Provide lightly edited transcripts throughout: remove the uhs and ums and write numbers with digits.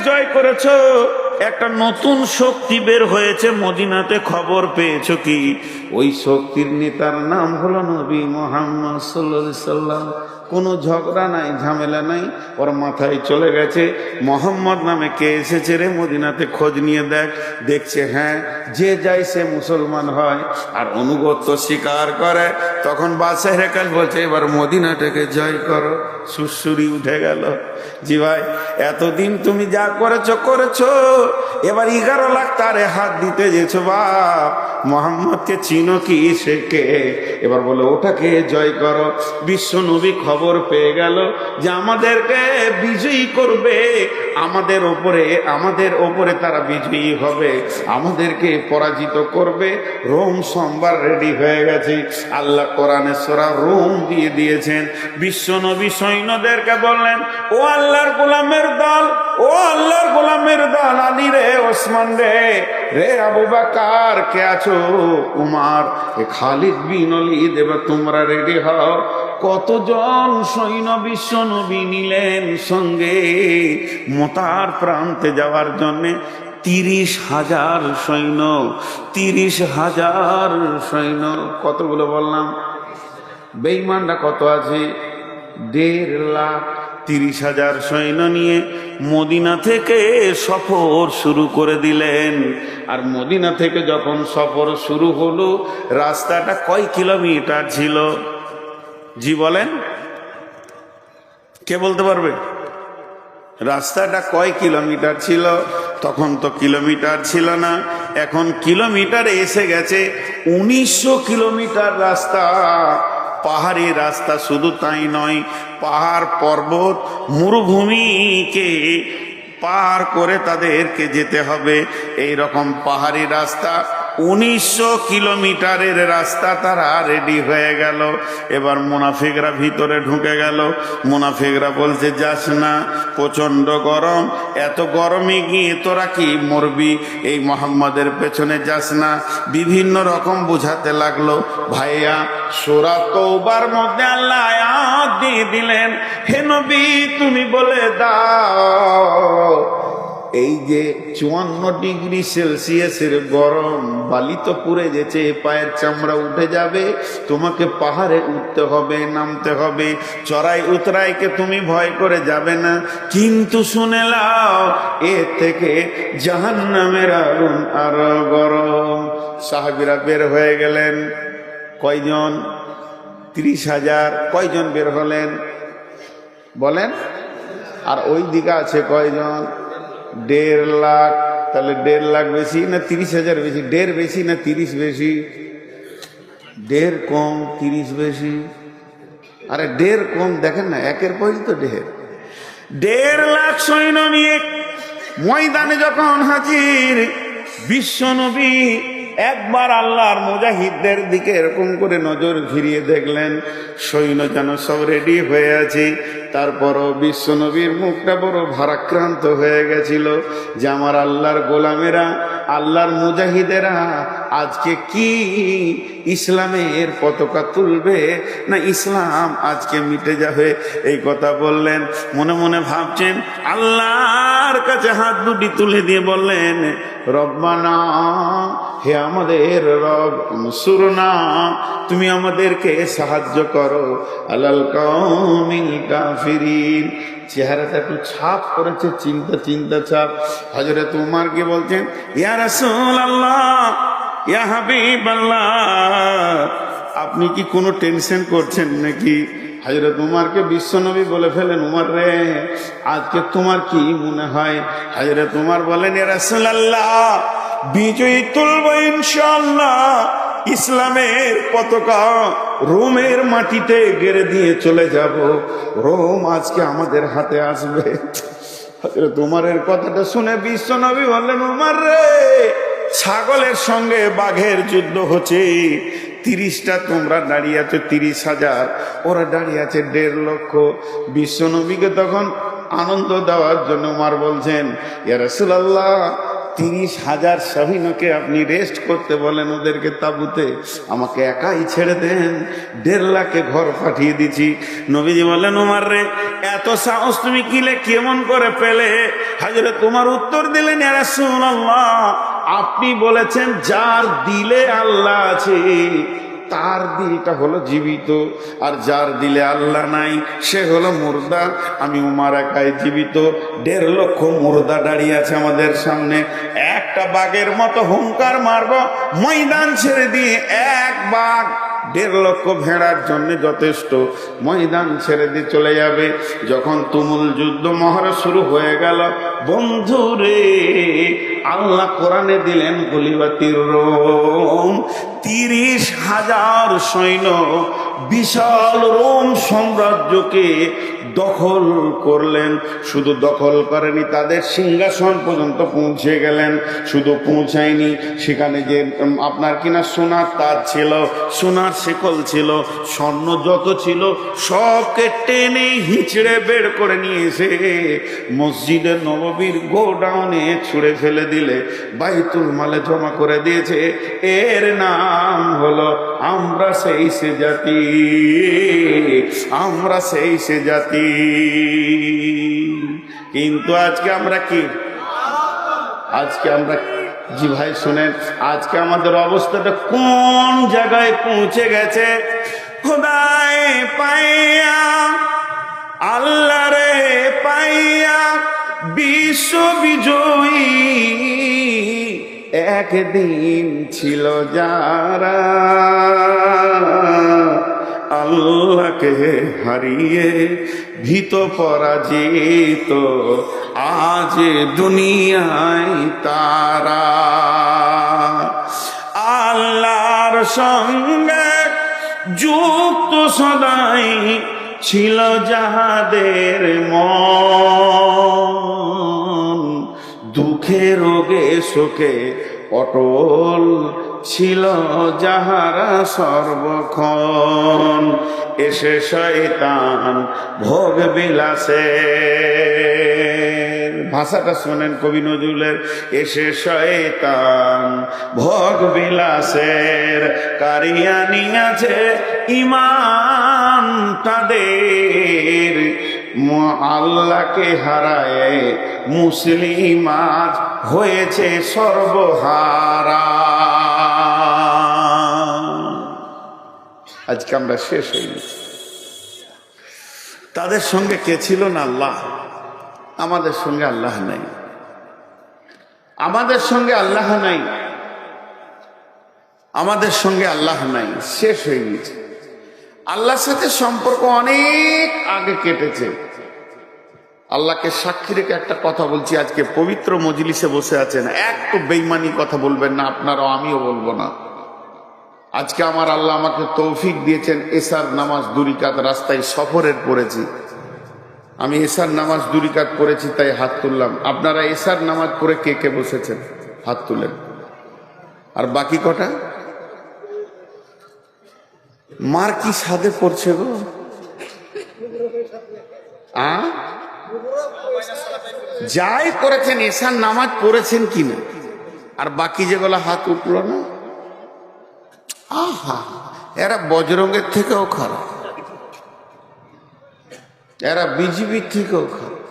জয় করেছো, একটা নতুন শক্তি বের হয়েছে মদিনাতে, খবর পেয়েছো কি? ওই শক্তির নেতার নাম হলো নবী মুহাম্মদ সাল্লাল্লাহু আলাইহি সাল্লাম। কোনো ঝগড়া নাই, ঝামেলা নাই, ওর মাথায় চলে গেছে মোহাম্মদ নামে কে এসেছে রে মদিনাতে, খোঁজ নিয়ে দেখছে হ্যাঁ, যে যায় সে মুসলমান হয় আর অনুগত্য স্বীকার করে। তখন বাদশাহ হেরাকাল বলছে এবার মদিনাটাকে জয় করো। সুরসুরি উঠে গেল। জি ভাই, এতদিন তুমি যা করেছো করেছো, এবার 11 লাখ তারে হাত দিতে যেছো বাপ, মোহাম্মদকে চিনো কি, সে কে? এবার বলে ওটাকে জয় করো। বিশ্ব নবী খবর পেয়ে গেল যে আমাদেরকে বিজয়ী করবে, আমাদের ওপরে তারা বিজয়ী হবে, আমাদেরকে পরাজিত করবে। রোম সোমবার রেডি হয়ে গেছে। আল্লাহ কোরআনে সূরা রোম দিয়ে দিয়েছেন। বিশ্ব নবী সৈন্যদেরকে বললেন, ও আল্লাহর গোলামের দল, ও আল্লাহর গোলামের দল, আলী রে, ওসমান রে, রে আবু বকর, কে আছো? উমার, এ খালিদ বিন ওলীদ, এবার তোমরা রেডি হও। কতজন সৈন্য বিশ্ব নবী নিলেন সঙ্গে মোতার প্রান্তে যাওয়ার জন্য? 30,000 সৈন্য। 30,000 সৈন্য। কতগুলো বললাম? বেঈমানরা কত আছে? 1.5 লাখ। 30,000 সৈন্য নিয়ে মদিনা থেকে সফর শুরু করে দিলেন। আর মদিনা থেকে যখন সফর শুরু হলো, রাস্তাটা কয় কিলোমিটার ছিল? জি বলেন, কে বলতে পারবে? রাস্তাটা কয় কিলোমিটার ছিল? তখন তো কিলোমিটার ছিল না, এখন কিলোমিটারে এসে গেছে। 1900 কিলোমিটার রাস্তা, পাহাড়ি রাস্তা। শুধু তাই নয়, পাহাড় পর্বত মরুভূমিকে পার করে তাদেরকে যেতে হবে। এই রকম পাহাড়ি রাস্তা, 1900 কিলোমিটারের রাস্তা তারা রেডি হয়ে গেল। এবার মুনাফিকরা ভিতরে ঢুকে গেল। মুনাফিকরা বলছে যাস না, প্রচন্ড গরম, এত গরমে গিয়ে তোরা কি মরবি, এই মোহাম্মদের পেছনে যাস না। বিভিন্ন রকম বুঝাতে লাগলো। ভাইয়া, সূরা তওবার মধ্যে আল্লাহ আয়াত দিয়ে দিলেন, হে নবী তুমি বলে দাও, এই যে 54 ডিগ্রি সেলসিয়াসের গরম, বালি তো পুড়ে গেছে, পায়ের চামড়া উঠে যাবে, তোমাকে পাহাড়ে উঠতে হবে, নামতে হবে, চড়াই উতরাইকে তুমি ভয় করে যাবে না। কিন্তু শুনে লাও, এর থেকে জাহান্নামের আগুন আরো গরম। সাহাবীরা বের হয়ে গেলেন। কয়জন? 30,000। কয়জন বের হলেন বলেন? আর ওই দিকে আছে কয়জন? 1.5 লাখ। তাহলে 1.5 লাখ বেশি না 30,000 বেশি? 1.5 বেশি না 30 বেশি? 1.5 কম, 30 বেশি। আরে 1.5 কম, দেখেন না, একের পরই তো 1.5। 1.5 লাখ সৈন্য নিয়ে ময়দানে যখন হাজির, বিশ্ব নবী একবার আল্লাহর মুজাহিদদের দিকে এরকম করে নজর ফিরিয়ে দেখলেন, সৈন্য যেন সব রেডি হয়ে আছে। তারপরও বিশ্ব নবীর মুখটা বড় ভারাক্রান্ত হয়ে গেছিল যে আমার আল্লাহর গোলামেরা, আল্লাহর মুজাহিদেরা আজকে কি ইসলামের পতাকা তুলবে, না ইসলাম আজকে মিটে যাবে? এই কথা বললেন। মনে মনে ভাবছেন, আল্লাহর কাছে হাত দুটি তুলে দিয়ে বললেন, রব্বানা, হে আমাদের রব, উনসুরনা, তুমি আমাদেরকে সাহায্য করো, আলাল কওমিল কাফিরিন। চেহারাটা একটু ছাপ করেছে, চিন্তা ছাপ। হযরত উমর কে বলছেন, ইয়া রাসূলুল্লাহ, ইয়া হাবিবাল্লাহ, আপনি কি কোনো টেনশন করছেন নাকি? হযরত উমরকে বিশ্বনবী বলে ফেলেন, উমর রে, আজকে তোমার কি মনে হয়? হযরত উমর বলেন, ইয়া রাসূলুল্লাহ, বিজয়ী তুলব ইনশাআল্লাহ, ইসলামের পতাকা রোমের মাটিতে গেড়ে দিয়ে চলে যাব, রোম আজকে আমাদের হাতে আসবে। হযরত উমরের কথাটা শুনে বিশ্বনবী বললেন, উমর রে, ছাগলের সঙ্গে বাঘের যুদ্ধ হচ্ছে। 30টা তোমরা দাঁড়িয়ে আছো, 30,000, ওরা দাঁড়িয়ে আছে 1.5 লক্ষ। বিশ্বনবীকে তখন আনন্দ দেওয়ার জন্য উমর বলছেন, ইয়া রাসূলুল্লাহ, 30,000 সৈন্যকে আপনি রেস্ট করতে বলেন ওদেরকে তাঁবুতে, আমাকে একাই ছেড়ে দেন, 1.5 লাখে ঘর পাঠিয়ে দিচ্ছি। নবীজি বললেন, ওমর রে, এত সাহস তুমি কিলে কেমন করে পেলে? হযরত ওমর উত্তর দিলেন, ইয়া রাসূলুল্লাহ, আপনি বলেছেন যার দিলে আল্লাহ আছে তার দিলটা হলো জীবিত, আর যার দিলে আল্লাহ নাই সে হলো মুর্দা। আমি উমার একাই জীবিত, 1.5 লক্ষ মুর্দা দাঁড়িয়ে আছে আমাদের সামনে। একটা বাঘের মতো হুঙ্কার মারবো, ময়দান ছেড়ে দিয়ে এক বাঘ 1.5 লক্ষ ভেড়ার জন্য যথেষ্ট, ময়দান ছেড়ে দিয়ে চলে যাবে। যখন তুমুল যুদ্ধ মহড়া শুরু হয়ে গেল, বন্ধুরে, আল্লাহ কোরআনে দিলেন গুলিবাতির রোম, 30,000 সৈন্য বিশাল রোম সাম্রাজ্যকে দখল করলেন। শুধু দখল করেনি, তাদের সিংহাসন পর্যন্ত পৌঁছে গেলেন। শুধু পৌঁছায়নি, সেখানে যে আপনার কিনা সোনার তাজ ছিল, সোনার শিকল ছিল, স্বর্ণ যত ছিল সবকে টেনে হিঁচড়ে বের করে নিয়ে এসে মসজিদের নববীর গোডাউনে ছুঁড়ে ফেলে দিলে বাইতুল মালে জমা করে দিয়েছে। এর নাম হলো আমরা সেই সে জাতি, আমরা সেই সে জাতি। কিন্তু আজকে আমরা কি, আজকে আমরা, জি ভাই শুনেন, আজকে আমাদের অবস্থাটা কোন জায়গায় পৌঁছে গেছে? খোদায় পাইয়া, আল্লাহ রে পাইয়া, বিশ্ব বিজয়ী একদিন ছিল যারা, আল্লাহকে হারিয়ে ভীত পরাজিত আজ দুনিয়ায় তারা। আল্লাহর সঙ্গে যুক্ত সদাই ছিল যাহাদের মন, দুঃখে রোগে শোকে অটল ছিল যাহারা সর্বক্ষণ। এসে শয়তান ভোগ বিলাসে, ভাষাটা শোনেন কবি নজরুলের, এসে শয়তান ভোগ বিলাসের কারিয়ানি আছে ইমান তাদের, আল্লাহকে হারায় মুসলিম আজ হয়েছে সর্বহারা। আজকে আমরা শেষ হয়ে গেছি। তাদের সঙ্গে কে ছিল না? আল্লাহ। আমাদের সঙ্গে আল্লাহ নাই, আমাদের সঙ্গে আল্লাহ নাই, আমাদের সঙ্গে আল্লাহ নাই, শেষ হয়ে গেছে। আল্লাহর সাথে সম্পর্ক অনেক আগে কেটেছে। আল্লাহকে সাক্ষী রেখে একটা কথা বলছি, আজকে পবিত্র মজলিসে বসে আছেন, একটু বেঈমানি কথা বলবেন না আপনারাও, আমিও বলবো না। আজকে আমার আল্লাহ আমাকে তৌফিক দিয়েছেন, এশার নামাজ 2 রাকাত রাস্তায় সফরের পড়েছি। আমি এশার নামাজ 2 রাকাত পড়েছি তাই হাত তুললাম। আপনারা এশার নামাজ পড়ে কে কে বসেছেন? হাত তুলেন। আর বাকি কটা? মার কি সাদে পড়ছে গো? যাই করেছেন এশার নামাজ পড়েছেন কিনা? আর বাকি যেগুলো হাত উঠলো না, আহা, এরা বজরঙ্গের থেকেও খারাপ, এরা বিজিবির থেকেও খারাপ।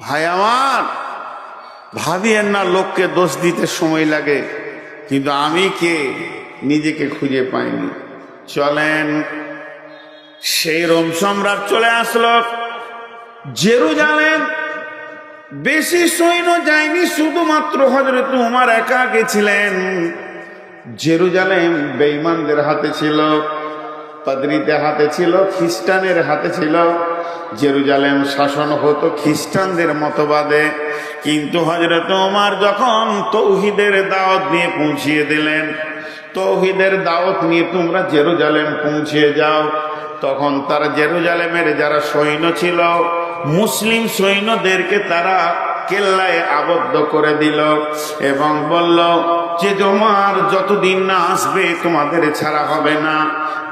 ভাই আমার, ভাবিয়েন না লোককে দোষ দিতে সময় লাগে, কিন্তু আমি কে নিজেকে খুঁজে পাইনি। চলেন, সেই রোম সম্রাট চলে আসলো জেরুজালেম। বেশি সৈন্য যায়নি, শুধুমাত্র হযরত ওমর একা গেছিলেন। জেরুজালেম বেঈমানদের হাতে ছিল, পাদ্রীদের হাতে ছিল, খ্রিস্টানের হাতে ছিল। জেরুজালেম শাসন হতো খ্রিস্টানদের মতবাদে। কিন্তু হযরত ওমর যখন তৌহিদের দাওয়াত নিয়ে পৌঁছিয়ে দিলেন, তৌহিদের দাওয়াত নিয়ে তোমরা জেরুজালেম পৌঁছে যাও, তখন তারা জেরুজালেমের যারা সৈন্য ছিল, মুসলিম সৈন্যদেরকে তারা কেল্লায় আবদ্ধ করে দিল এবং বলল যে তোমার যতদিন না আসবে তোমাদের ছাড়া হবে না।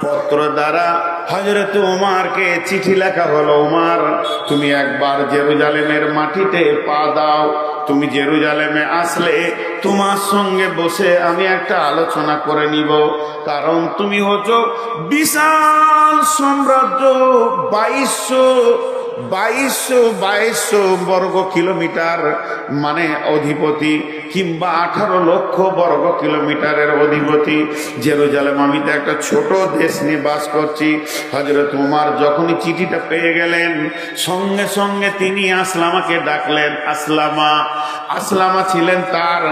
পত্র দ্বারা হযরত ওমরকে চিঠি লেখা হলো, ওমর তুমি একবার জেরুজালেমের মাটিতে পা দাও, তুমি জেরুজালেমে আসলে তোমার সঙ্গে বসে আমি একটা আলোচনা করে নিব, কারণ তুমি হচ্ছ বিশাল সাম্রাজ্য, 2200 বর্গ কিলোমিটার মানে অধিপতি, কিংবা 18 লক্ষ বর্গ কিলোমিটারের অধিপতি জেরুজালেম। আমি তো একটা ছোট দেশ নিয়ে বাস করছি। হযরত উমর যখনই চিঠিটা পেয়ে গেলেন, সঙ্গে সঙ্গে তিনি আসলামাকে ডাকলেন। আসলামা ছিলেন তার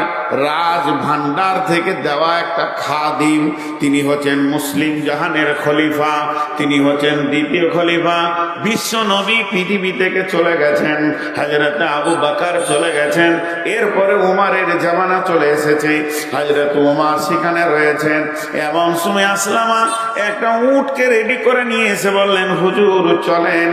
রাজ ভান্ডার থেকে দেওয়া একটা খাদিম। তিনি হচ্ছেন মুসলিম জাহানের খলিফা, তিনি হচ্ছেন দ্বিতীয় খলিফা। বিশ্ব নবী পৃথিবী থেকে চলে গেছেন, হযরত আবু বকর চলে গেছেন, এরপরে উমরের জামানা চলে এসেছে, হযরত উমর সেখানে রয়েছেন। এমন সময় আসলামা একটা উটকে রেডি করে নিয়ে এসে বললেন, হুজুর চলেন,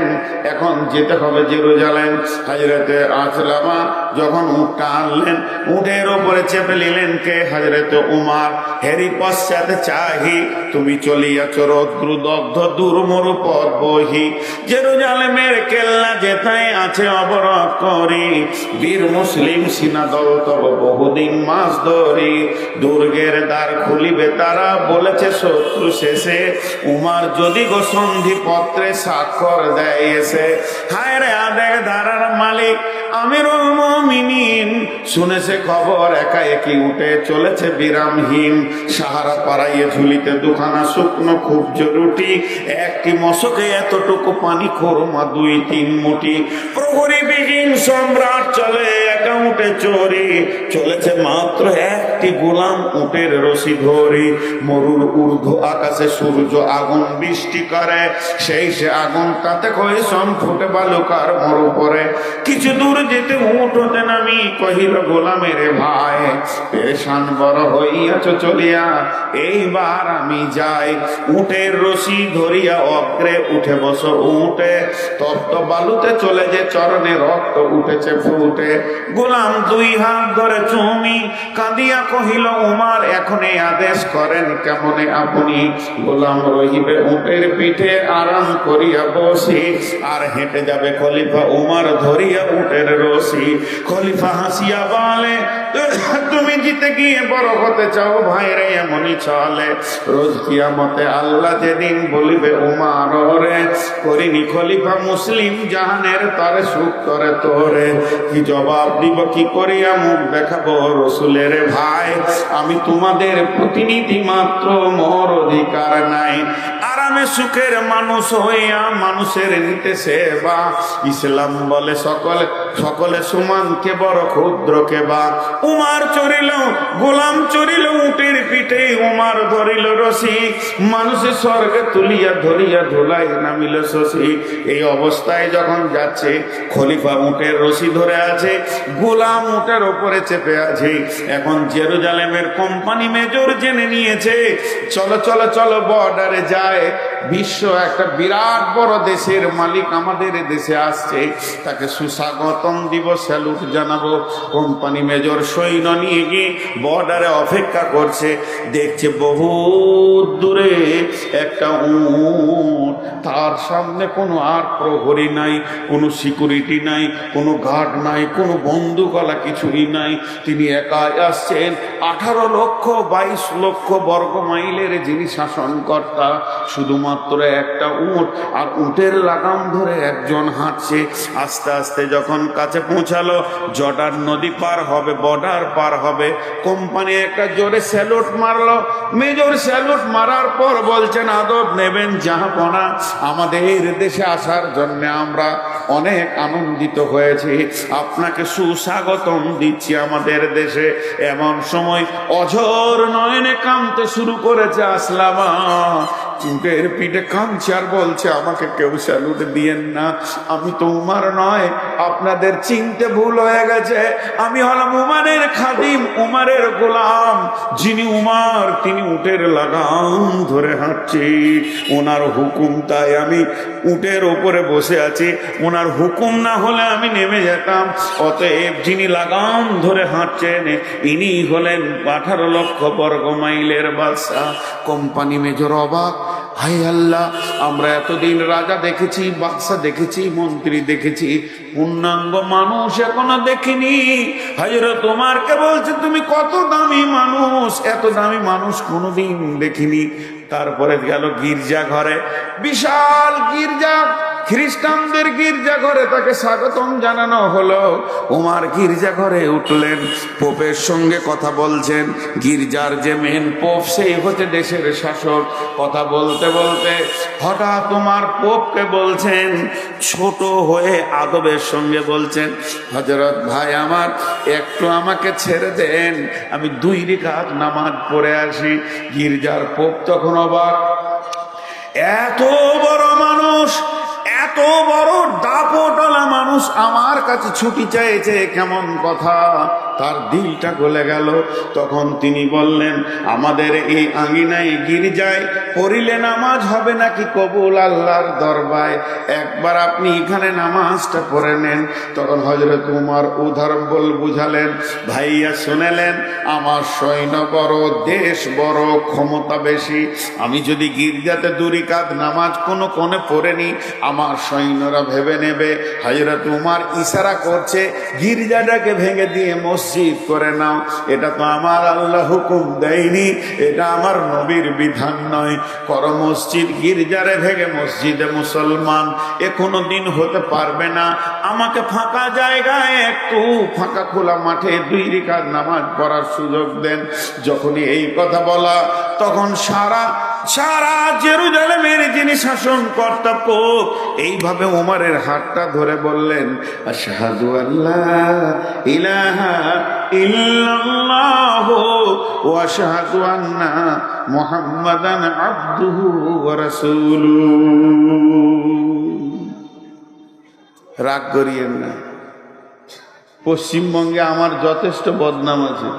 এখন যেতে হবে জেরুজালেম। হযরত আসলামা যখন উটটা আনলেন, উটের ওপরে চেপে নিলেন কে? হযরত উমর। হেরি পশ্চাতে চাহি, তুমি চলিয়াছ রৌদ্রদগ্ধ দুর্মরু পথ বহি, জেরুজালেমের কেল্লা যেথায় আছে অবরোধ করি, বীর মুসলিম সিনা দল তব বহুদিন মাস ধরি, দুর্গের দ্বার খুলিবে তারা, বলেছে শত্রু শেষে, উমর যদি গো সন্ধি পত্রে স্বাক্ষর দেয় এসে। হায় রে আদেক ধারার মালিক আমিরুল মুমিনিন, শুনেছে খবর একাএকি উঠে চলেছে বিরামহীন, সাহারা পাড়াইয়ে ঝুলিতে দুখানা শুকনো খুব জরুরি, একটি মশকে এতটুকু পানি খোরমা 2-3 মুঠি, প্রহরী বিহীন সম্রাট চলে একা উঠে চোরি, চলেছে মাত্র একটি গোলাম উটের রশি ধরি, মরুর ঊর্ধ্ব আকাশে সূর্য আগুন বৃষ্টি করে, সেই সে আগুন তাতে কই সম ফুটে বালুকার মরু পরে, কিছু দূর যেতে উঠ হতে নামি কহিল গোলামের ভাই, পেরেশান বড় হইয়াছ চলিয়া, এইবার আমি যাই। উটের রশি ধরিয়া অগ্রে উঠে বসো উঠে, তপ্ত বালুতে চলে যে চরণে রক্ত উঠেছে ফুটে, গোলাম 2 হাত ধরে চুমি কাঁদিয়া কহিল উমর, এখনে আদেশ করেন কেমনে আপনি, গোলাম রহিবে উটের পিঠে আরাম করিয়া বসি, আর হেঁটে যাবে খলিফা উমর ধরিয়া উটের রশি। খলিফা হাসিয়া বলে, তুমি জিতে গিয়ে বড় হতে চাও ভাই রে, এমনই চলে রোজ কিয়ামতে আল্লাহ যেদিন বলিবে উমর রে, করিনি খলিফা মুসলিম জাহানের তারে সুখ করে তোরে, কি জবাব দিব কি করিয়া মুখ দেখাবো রসুলের ভাই, আমি তোমাদের প্রতিনিধি মাত্র, মোর অধিকার নাই, আরামে সুখের মানুষ হইয়া মানুষের নিতে সেবা, ইসলাম বলে সকলে সমান, কে বড় ক্ষুদ্র কে বা, উমর চড়িল গোলাম চড়িল উটের পিঠে, উমর ধরিল রশি, মানুষের স্বর্গে তুলিয়া ধরিয়া ধুলাই নামিল শশী। এই অবস্থায় যখন যাচ্ছে, খলিফা উটের রশি ধরে আছে, গোলাম উটের ওপরে চেপে আছে। এখন জেরুজালেমের কোম্পানি মেজর জেনে নিয়েছে, চলো চলো চলো বর্ডারে যায়, বিশ্ব একটা বিরাট বড় দেশের মালিক আমাদের দেশে আসছে, তাকে সুস্বাগতম দিব, স্যালুট জানাবো। কোম্পানি মেজর সৈন্য নিয়ে গিয়ে বর্ডারে অপেক্ষা করছে, দেখছে বহু দূরে একটা উট, তার সামনে কোনো আর প্রহরী নাই, কোনো সিকিউরিটি নাই, কোনো গার্ড নাই, কোনো বন্দুকওয়ালা কিছুই নাই, তিনি একাই আসছেন। 18 লক্ষ 22 লক্ষ বর্গ মাইলের যিনি শাসনকর্তা, শুধুমাত্র একটা উট, আর উটের লাগাম ধরে একজন হাঁটছে। আস্তে আস্তে যখন কাছে পৌঁছালো, জর্ডান নদী পার হবে, বর্ডার পার হবে, কোম্পানি একটা জোরে স্যালুট মারলো। মেজর স্যালুট মারার পর বলছেন, আদব নেবেন জাহাপনা, আমাদের দেশে আসার জন্য আমরা অনেক আনন্দিত হয়েছি, আপনাকে সুস্বাগতম দিচ্ছি আমাদের দেশে। এমন সময় অঝোর নয়নে কাঁদতে শুরু করেছে আসলামা, উটের পিঠে কাঁদছে আর বলছে, আমাকে কেউ স্যালুট দিয়েন না, আমি তো উমর নয়, আপনাদের চিনতে ভুল হয়ে গেছে, আমি হলাম উমরের খাদিম, উমরের গোলাম, যিনি উমর তিনি উটের লাগাম ধরে হাঁটছি, ওনার হুকুম তাই আমি উটের ওপরে বসে আছি, ওনার হুকুম না হলে আমি নেমে যেতাম, অতএব যিনি লাগাম ধরে হাঁটছেন ইনি হলেন 18 লক্ষ বর্গ মাইলের বাদশা। কোম্পানি মেজর অবাক, হায় আল্লাহ, আমরা এতদিন রাজা দেখেছি, বাদশা দেখেছি, মন্ত্রী দেখেছি, পূর্ণাঙ্গ মানুষ এখনো দেখিনি। হযরত ওমরকে বলছে তুমি কত দামি মানুষ, এত দামি মানুষ কোনোদিন দেখিনি। তারপরে গেল গির্জা ঘরে, বিশাল গির্জা, খ্রিস্টানদের গির্জা ঘরে তাকে স্বাগতম জানানো হলো। ওমর গির্জা ঘরে উঠলেন, পোপের সঙ্গে কথা বলছেন। গির্জার যে মেন পোপ, সেই হচ্ছে দেশের শাসক। কথা বলতে বলতে হঠাৎ ওমর পোপকে বলছেন, ছোট হয়ে আদবের সঙ্গে বলছেন, হযরত ভাই আমার, একটু আমাকে ছেড়ে দেন, আমি 2 রাকাত নামাজ পড়ে আসি। গির্জার পোপ তখন অবাক, এত বড় মানুষ, এত বড় দাপটওয়ালা মানুষ আমার কাছে ছুটি চাইছে, কেমন কথা! তার দিলটা গলে গেল। তখন তিনি বললেন, আমাদের এই আঙিনায় গির্জায় পড়িলে নামাজ হবে নাকি কবুল আল্লাহর দরবারে? একবার আপনি এখানে নামাজটা পড়ে নেন। তখন হযরত ওমর উদাহরণ বুঝালেন, ভাইয়া শুনেলেন, আমার সৈন্য বড়, দেশ বড়, ক্ষমতা বেশি। আমি যদি গির্জাতে 2 রাকাত নামাজ কোনো কোণে পড়ে নি, আমার সৈন্যরা ভেবে নেবে হযরত ওমর ইশারা করছে গির্জাটাকে ভেঙে দিয়ে মসজিদ করে নাও। এটা তো আমার আল্লাহ হুকুম দেয়নি, এটা আমার নবীর বিধান নয়। কর মসজিদ, গির্জারে ভেঙে মসজিদে মুসলমান। এ কোনো দিন হতে পারবে না। আমাকে ফাঁকা জায়গায়, একটু ফাঁকা খোলা মাঠে 2 রাকাত নামাজ পড়ার সুযোগ দেন। যখনই এই কথা বলা, তখন সারা জেরুজালেমের যিনি শাসনকর্তা পোপ, এইভাবে ওমরের হাতটা ধরে বললেন, আশহাদু আল্লা ইলাহা ইল্লাল্লাহু ওয়া আশহাদু আন্না মুহাম্মাদান আবদুহু ওয়া রাসূলুহু। রাগ করিয়েন না, পশ্চিমবঙ্গে আমার যথেষ্ট বদনাম আছে।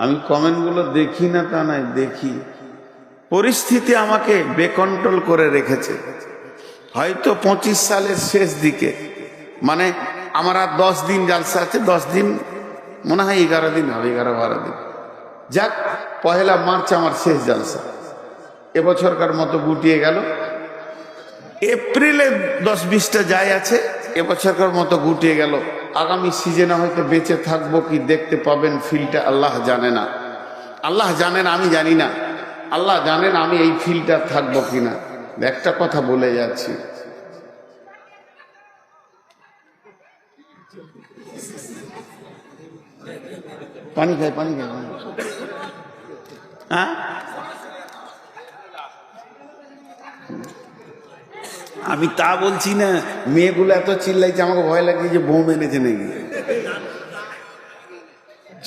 আমি কমেন্টগুলো দেখি না তা নয়, দেখি। পরিস্থিতি আমাকে বেকন্ট্রোল করে রেখেছে। হয়তো 25 সালের শেষ দিকে, মানে আমার আর 10 দিন জালসা আছে, 10 দিন মনে হয় 11 দিন হবে, 11-12 দিন। যাক, 1 মার্চ আমার শেষ জালসা। এবছরকার মতো গুটিয়ে গেল। এপ্রিলে 10-20টা যায় আছে, এবছরকার মতো গুটিয়ে গেল। আগামী সিজনে হয়তো বেঁচে থাকবো কি দেখতে পাবেন, ফিলটা আল্লাহ জানে না। আল্লাহ জানেন, আমি জানি না। আল্লাহ জানেন আমি এই ফিলটা থাকবো কিনা। একটা কথা বলে যাচ্ছি, পানি খাই, হ্যাঁ, আমি তা বলছি না। মেয়েগুলো এত চিল্লাইছে, আমাকে ভয় লাগছে যে বোম এনেছে নাকি,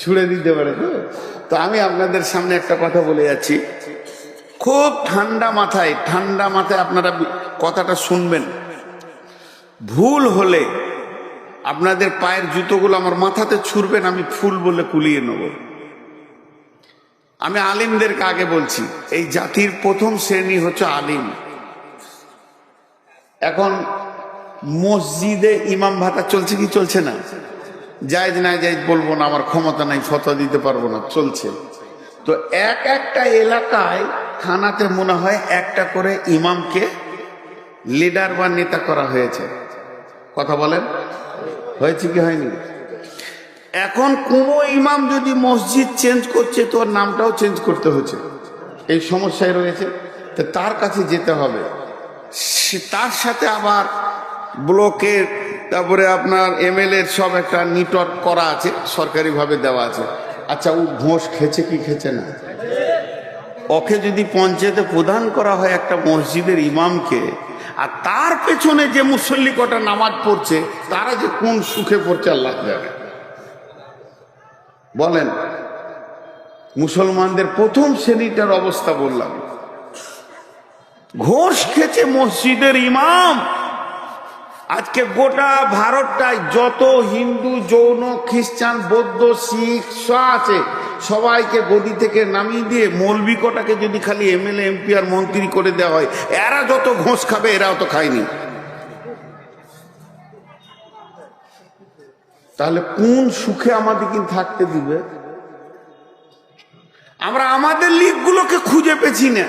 ছুড়ে দিতে পারে। তো আমি আপনাদের সামনে একটা কথা বলে যাচ্ছি, খুব ঠান্ডা মাথায় আপনারা কথাটা শুনবেন। ভুল হলে আপনাদের পায়ের জুতোগুলো আমার মাথাতে ছুড়বেন, আমি ফুল বলে কুলিয়ে নেব। আমি আলিমদেরকে আগে বলছি, এই জাতির প্রথম শ্রেণী হচ্ছে আলিম। এখন মসজিদে ইমাম ভাতা চলছে কি চলছে না? জায়েজ না জায়েজ বলবো না, আমার ক্ষমতা নাই, ফতোয়া দিতে পারবো না, চলছে। তো একটা এলাকায় থানাতে মনে হয় একটা করে ইমামকে লিডার বা নেতা করা হয়েছে। কথা বলেন, হয়েছে কি হয়নি? এখন কোন ইমাম যদি মসজিদ চেঞ্জ করছে, তো ওর নামটাও চেঞ্জ করতে হচ্ছে। এই সমস্যায় রয়েছে, তো তার কাছে যেতে হবে। তার সাথে আবার ব্লকের, তারপরে আপনার MLA সব একটা নেটওয়ার্ক করা আছে, সরকারিভাবে দেওয়া আছে। আচ্ছা, ও ঘোষ খেছে কি খেছে না? ওকে যদি পঞ্চায়েতে প্রদান করা হয় একটা মসজিদের ইমামকে, আর তার পেছনে যে মুসল্লি কটা নামাজ পড়ছে, তারা যে কোন সুখে পড়ছে আল্লাহ জানে। বলেন, মুসলমানদের প্রথম শ্রেণীটার অবস্থা বললাম। ঘোষ খেছে মসজিদের ইমাম। আজকে গোটা ভারতটায় যত হিন্দু, জৈন, খ্রিস্টান, বৌদ্ধ, শিখ আছে, সবাইকে গদি থেকে নামিয়ে দিয়ে মৌলবি কটাকে যদি খালি MLA, MP আর মন্ত্রী করে দেওয়া হয়, এরা যত ঘোষ খাবে এরাও তো খায়নি। তাহলে কোন সুখে আমাদের কিন্তু থাকতে দিবে? আমরা আমাদের লিগগুলোকে খুঁজে পেছি না।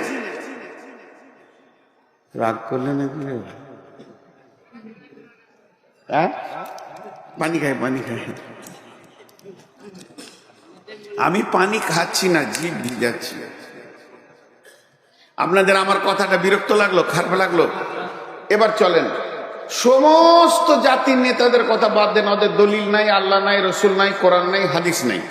রাগ করলে নাকি? হ্যাঁ, পানি খাই, পানি খাই। আমি পানি খাচ্ছি না, জিভ ভিজাচ্ছি। আপনাদের আমার কথাটা বিরক্ত লাগলো, খারাপ লাগলো? এবার চলেন, সমস্ত জাতির নেতাদের কথা বাদ দেন। ওদের দলিল নাই, আল্লাহ নাই, রসুল নাই, কোরআন নাই, হাদিস নাই।